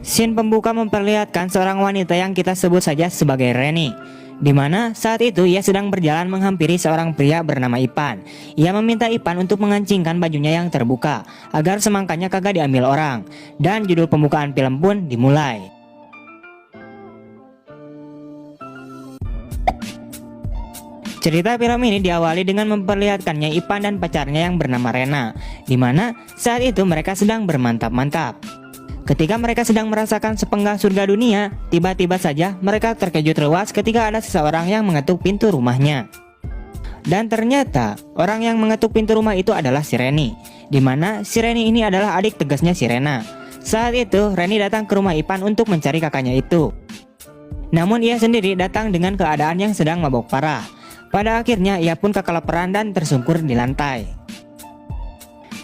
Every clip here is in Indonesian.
Scene pembuka memperlihatkan seorang wanita yang kita sebut saja sebagai Reni, di mana saat itu ia sedang berjalan menghampiri seorang pria bernama Ipan. Ia meminta Ipan untuk mengancingkan bajunya yang terbuka agar semangkanya kagak diambil orang, dan judul pembukaan film pun dimulai. Cerita film ini diawali dengan memperlihatkannya Ipan dan pacarnya yang bernama Rena, di mana saat itu mereka sedang bermantap-mantap. Ketika mereka sedang merasakan sepenggal surga dunia, tiba-tiba saja mereka terkejut luas ketika ada seseorang yang mengetuk pintu rumahnya. Dan ternyata orang yang mengetuk pintu rumah itu adalah si Reni, di mana si Reni ini adalah adik tegasnya si Rena. Saat itu Reni datang ke rumah Ipan untuk mencari kakaknya itu. Namun ia sendiri datang dengan keadaan yang sedang mabok parah. Pada akhirnya ia pun kekelaparan dan tersungkur di lantai.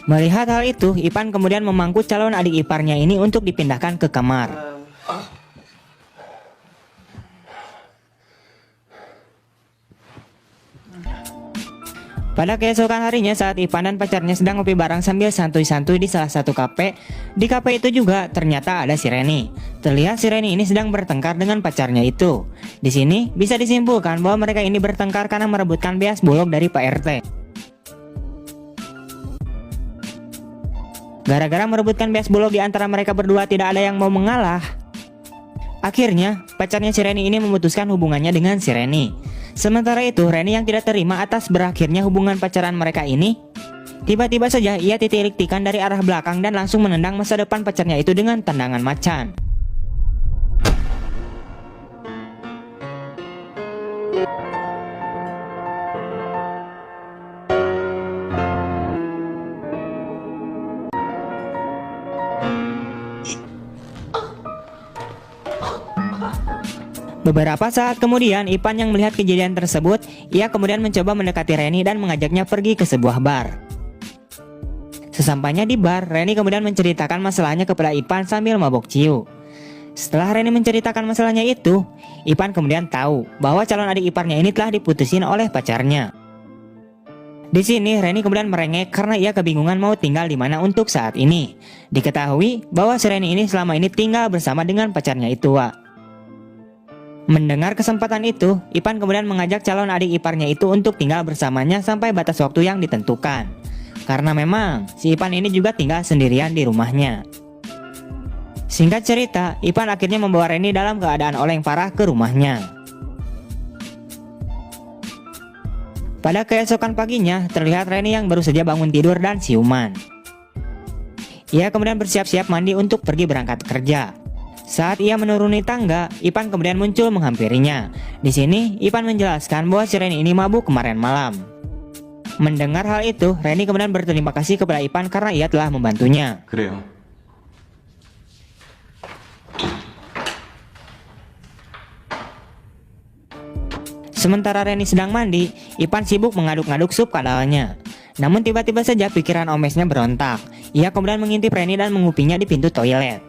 Melihat hal itu, Ipan kemudian memangku calon adik iparnya ini untuk dipindahkan ke kamar. Pada keesokan harinya saat Ipan dan pacarnya sedang ngopi bareng sambil santuy-santuy di salah satu kafe, di kafe itu juga ternyata ada si Reni. Terlihat si Reni ini sedang bertengkar dengan pacarnya itu. Di sini bisa disimpulkan bahwa mereka ini bertengkar karena merebutkan beas bulog dari Pak RT. Gara-gara merebutkan beas bulog di antara mereka berdua tidak ada yang mau mengalah. Akhirnya pacarnya si Reni ini memutuskan hubungannya dengan si Reni. Sementara itu Reni yang tidak terima atas berakhirnya hubungan pacaran mereka ini, tiba-tiba saja ia titik-tikan dari arah belakang dan langsung menendang masa depan pacarnya itu dengan tendangan macan. Beberapa saat kemudian Ipan yang melihat kejadian tersebut, ia kemudian mencoba mendekati Reni dan mengajaknya pergi ke sebuah bar. Sesampainya di bar, Reni kemudian menceritakan masalahnya kepada Ipan sambil mabok ciu. Setelah Reni menceritakan masalahnya itu, Ipan kemudian tahu bahwa calon adik iparnya ini telah diputusin oleh pacarnya. Di sini Reni kemudian merengek karena ia kebingungan mau tinggal di mana untuk saat ini. Diketahui bahwa si Reni ini selama ini tinggal bersama dengan pacarnya itu, Wak. Mendengar kesempatan itu, Ipan kemudian mengajak calon adik iparnya itu untuk tinggal bersamanya sampai batas waktu yang ditentukan. Karena memang si Ipan ini juga tinggal sendirian di rumahnya. Singkat cerita, Ipan akhirnya membawa Reni dalam keadaan oleng parah ke rumahnya. Pada keesokan paginya, terlihat Reni yang baru saja bangun tidur dan siuman. Ia kemudian bersiap-siap mandi untuk pergi berangkat kerja. Saat ia menuruni tangga, Ipan kemudian muncul menghampirinya. Di sini, Ipan menjelaskan bahwa si Reni ini mabuk kemarin malam. Mendengar hal itu, Reni kemudian berterima kasih kepada Ipan karena ia telah membantunya. 그래요. Sementara Reni sedang mandi, Ipan sibuk mengaduk-ngaduk sup kadalnya. Namun tiba-tiba saja pikiran omesnya berontak. Ia kemudian mengintip Reni dan mengupinya di pintu toilet.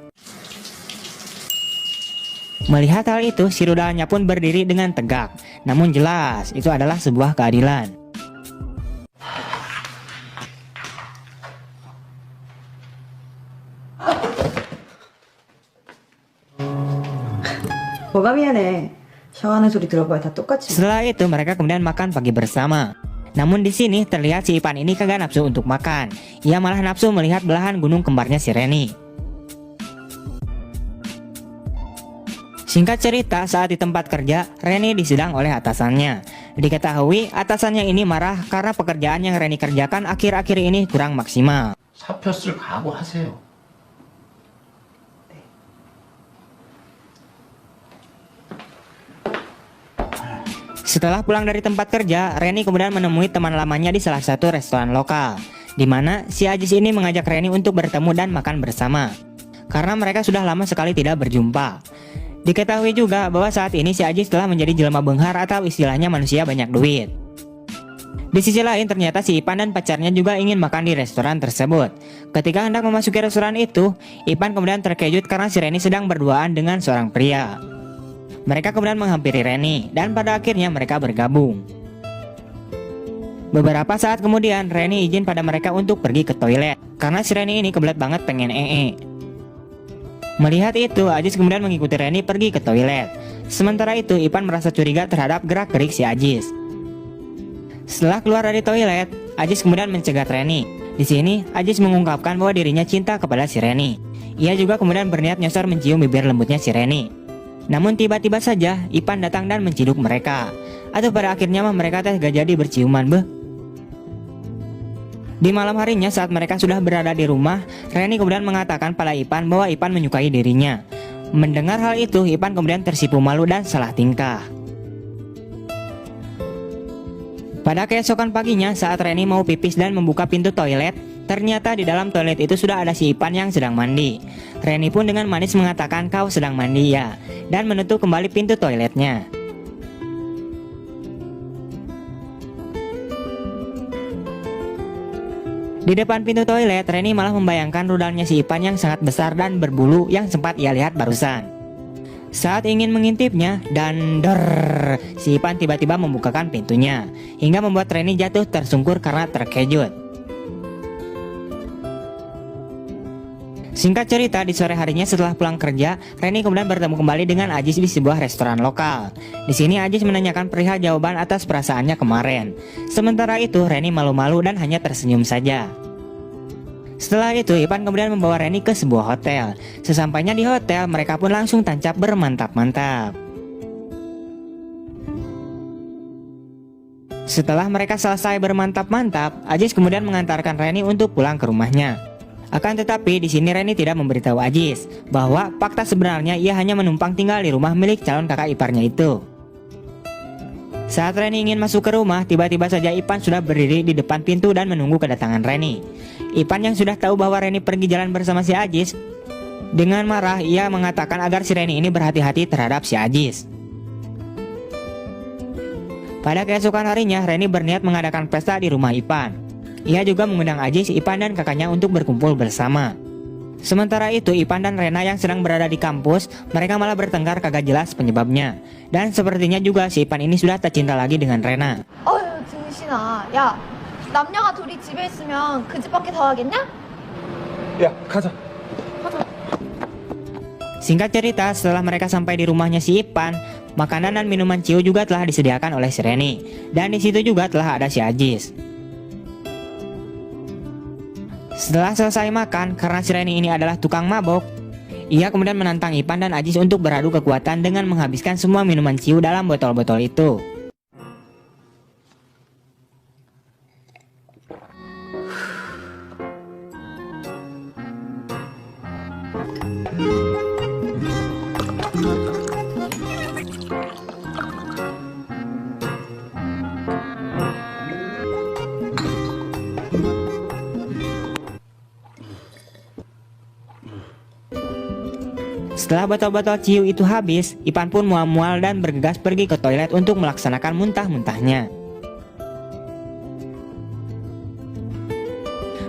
Melihat hal itu, si rudalnya pun berdiri dengan tegak. Namun jelas, itu adalah sebuah keadilan. 뭐가 미안해. 샤워하는 소리 들어봐야 다 똑같이. Setelah itu, mereka kemudian makan pagi bersama. Namun di sini terlihat si Ipan ini kagak nafsu untuk makan. Ia malah nafsu melihat belahan gunung kembarnya si Reni. Singkat cerita, saat di tempat kerja, Reni disidang oleh atasannya. Diketahui atasannya ini marah karena pekerjaan yang Reni kerjakan akhir-akhir ini kurang maksimal. 사표 쓸 각오하세요. Setelah pulang dari tempat kerja, Reni kemudian menemui teman lamanya di salah satu restoran lokal, di mana si Ajis ini mengajak Reni untuk bertemu dan makan bersama, karena mereka sudah lama sekali tidak berjumpa. Diketahui juga bahwa saat ini si Ajis telah menjadi jelema benghar atau istilahnya manusia banyak duit. Di sisi lain ternyata si Ipan dan pacarnya juga ingin makan di restoran tersebut. Ketika hendak memasuki restoran itu, Ipan kemudian terkejut karena si Reni sedang berduaan dengan seorang pria. Mereka kemudian menghampiri Reni dan pada akhirnya mereka bergabung. Beberapa saat kemudian Reni izin pada mereka untuk pergi ke toilet karena si Reni ini kebelet banget pengen ee. Melihat itu, Ajis kemudian mengikuti Reni pergi ke toilet. Sementara itu, Ipan merasa curiga terhadap gerak-gerik si Ajis. Setelah keluar dari toilet, Ajis kemudian mencegat Reni. Di sini, Ajis mengungkapkan bahwa dirinya cinta kepada si Reni. Ia juga kemudian berniat nyosor mencium bibir lembutnya si Reni. Namun tiba-tiba saja, Ipan datang dan menciduk mereka. Atau pada akhirnya mereka gak jadi berciuman, beh. Di malam harinya saat mereka sudah berada di rumah, Reni kemudian mengatakan pada Ipan bahwa Ipan menyukai dirinya. Mendengar hal itu, Ipan kemudian tersipu malu dan salah tingkah. Pada keesokan paginya saat Reni mau pipis dan membuka pintu toilet, ternyata di dalam toilet itu sudah ada si Ipan yang sedang mandi. Reni pun dengan manis mengatakan kau sedang mandi ya, dan menutup kembali pintu toiletnya. Di depan pintu toilet, Reni malah membayangkan rudalnya si Ipan yang sangat besar dan berbulu yang sempat ia lihat barusan. Saat ingin mengintipnya, dan si Ipan tiba-tiba membukakan pintunya, hingga membuat Reni jatuh tersungkur karena terkejut. Singkat cerita, di sore harinya setelah pulang kerja, Reni kemudian bertemu kembali dengan Ajis di sebuah restoran lokal. Di sini Ajis menanyakan perihal jawaban atas perasaannya kemarin. Sementara itu, Reni malu-malu dan hanya tersenyum saja. Setelah itu, Ipan kemudian membawa Reni ke sebuah hotel. Sesampainya di hotel, mereka pun langsung tancap bermantap-mantap. Setelah mereka selesai bermantap-mantap, Ajis kemudian mengantarkan Reni untuk pulang ke rumahnya. Akan tetapi di sini Reni tidak memberitahu Ajis bahwa fakta sebenarnya ia hanya menumpang tinggal di rumah milik calon kakak iparnya itu. Saat Reni ingin masuk ke rumah, tiba-tiba saja Ipan sudah berdiri di depan pintu dan menunggu kedatangan Reni. Ipan yang sudah tahu bahwa Reni pergi jalan bersama si Ajis, dengan marah ia mengatakan agar si Reni ini berhati-hati terhadap si Ajis. Pada keesokan harinya, Reni berniat mengadakan pesta di rumah Ipan. Ia juga mengundang Ajis, Ipan dan kakaknya untuk berkumpul bersama. Sementara itu, Ipan dan Rena yang sedang berada di kampus, mereka malah bertengkar kagak jelas penyebabnya. Dan sepertinya juga si Ipan ini sudah tak cinta lagi dengan Rena. 정신아, 야, 남녀가 둘이 집에 있으면 그 집밖에 더 하겠냐? 야, 가자. Singkat cerita, setelah mereka sampai di rumahnya si Ipan, makanan dan minuman ciu juga telah disediakan oleh si Reni. Dan di situ juga telah ada si Ajis. Setelah selesai makan, karena si Reni ini adalah tukang mabok, ia kemudian menantang Ipan dan Ajis untuk beradu kekuatan dengan menghabiskan semua minuman ciu dalam botol-botol itu. Setelah botol-botol ciu itu habis, Ipan pun mual-mual dan bergegas pergi ke toilet untuk melaksanakan muntah-muntahnya.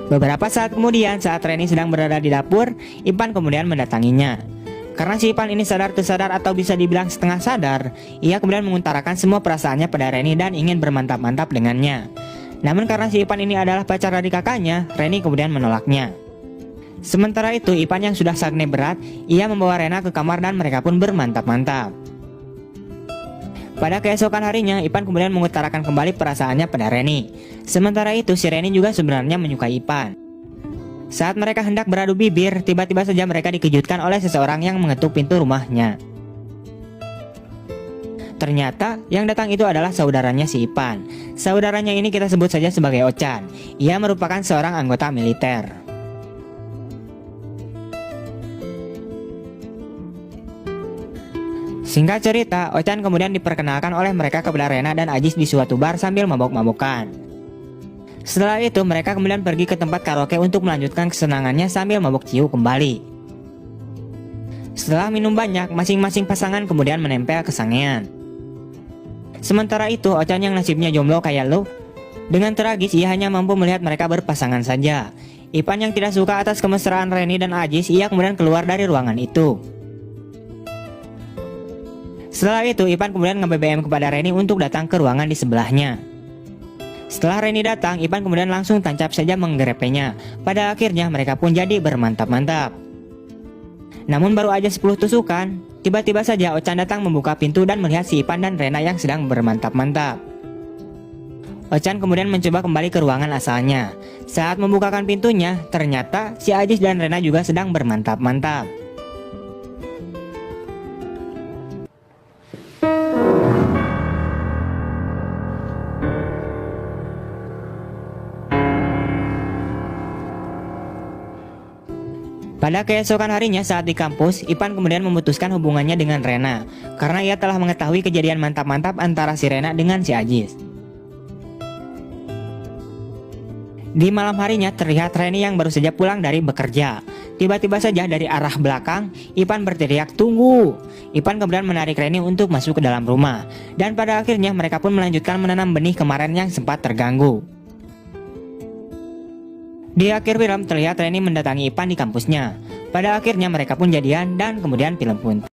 Beberapa saat kemudian, saat Reni sedang berada di dapur, Ipan kemudian mendatanginya. Karena si Ipan ini sadar tersadar atau bisa dibilang setengah sadar, ia kemudian mengutarakan semua perasaannya pada Reni dan ingin bermantap-mantap dengannya. Namun karena si Ipan ini adalah pacar dari kakaknya, Reni kemudian menolaknya. Sementara itu, Ipan yang sudah sakne berat, ia membawa Rena ke kamar dan mereka pun bermantap-mantap. Pada keesokan harinya, Ipan kemudian mengutarakan kembali perasaannya pada Reni. Sementara itu, si Reni juga sebenarnya menyukai Ipan. Saat mereka hendak beradu bibir, tiba-tiba saja mereka dikejutkan oleh seseorang yang mengetuk pintu rumahnya. Ternyata yang datang itu adalah saudaranya si Ipan. Saudaranya ini kita sebut saja sebagai Ochan. Ia merupakan seorang anggota militer. Singkat cerita, Ochan kemudian diperkenalkan oleh mereka kepada Rena dan Ajis di suatu bar sambil mabok-mabokan. Setelah itu, mereka kemudian pergi ke tempat karaoke untuk melanjutkan kesenangannya sambil mabok ciu kembali. Setelah minum banyak, masing-masing pasangan kemudian menempel ke sangean. Sementara itu, Ochan yang nasibnya jomblo kayak lo, dengan tragis ia hanya mampu melihat mereka berpasangan saja. Ipan yang tidak suka atas kemesraan Reni dan Ajis, ia kemudian keluar dari ruangan itu. Setelah itu, Ipan kemudian nge-BBM kepada Reni untuk datang ke ruangan di sebelahnya. Setelah Reni datang, Ipan kemudian langsung tancap saja menggerepenya. Pada akhirnya mereka pun jadi bermantap-mantap. Namun baru aja 10 tusukan, tiba-tiba saja Ochan datang membuka pintu dan melihat si Ipan dan Rena yang sedang bermantap-mantap. Ochan kemudian mencoba kembali ke ruangan asalnya. Saat membukakan pintunya, ternyata si Ajis dan Rena juga sedang bermantap-mantap. Pada keesokan harinya saat di kampus, Ipan kemudian memutuskan hubungannya dengan Rena karena ia telah mengetahui kejadian mantap-mantap antara si Rena dengan si Ajis. Di malam harinya terlihat Reni yang baru saja pulang dari bekerja. Tiba-tiba saja dari arah belakang, Ipan berteriak, "Tunggu!" Ipan kemudian menarik Reni untuk masuk ke dalam rumah. Dan pada akhirnya mereka pun melanjutkan menanam benih kemarin yang sempat terganggu. Di akhir film terlihat Reni mendatangi Ipan di kampusnya. Pada akhirnya mereka pun jadian dan kemudian film pun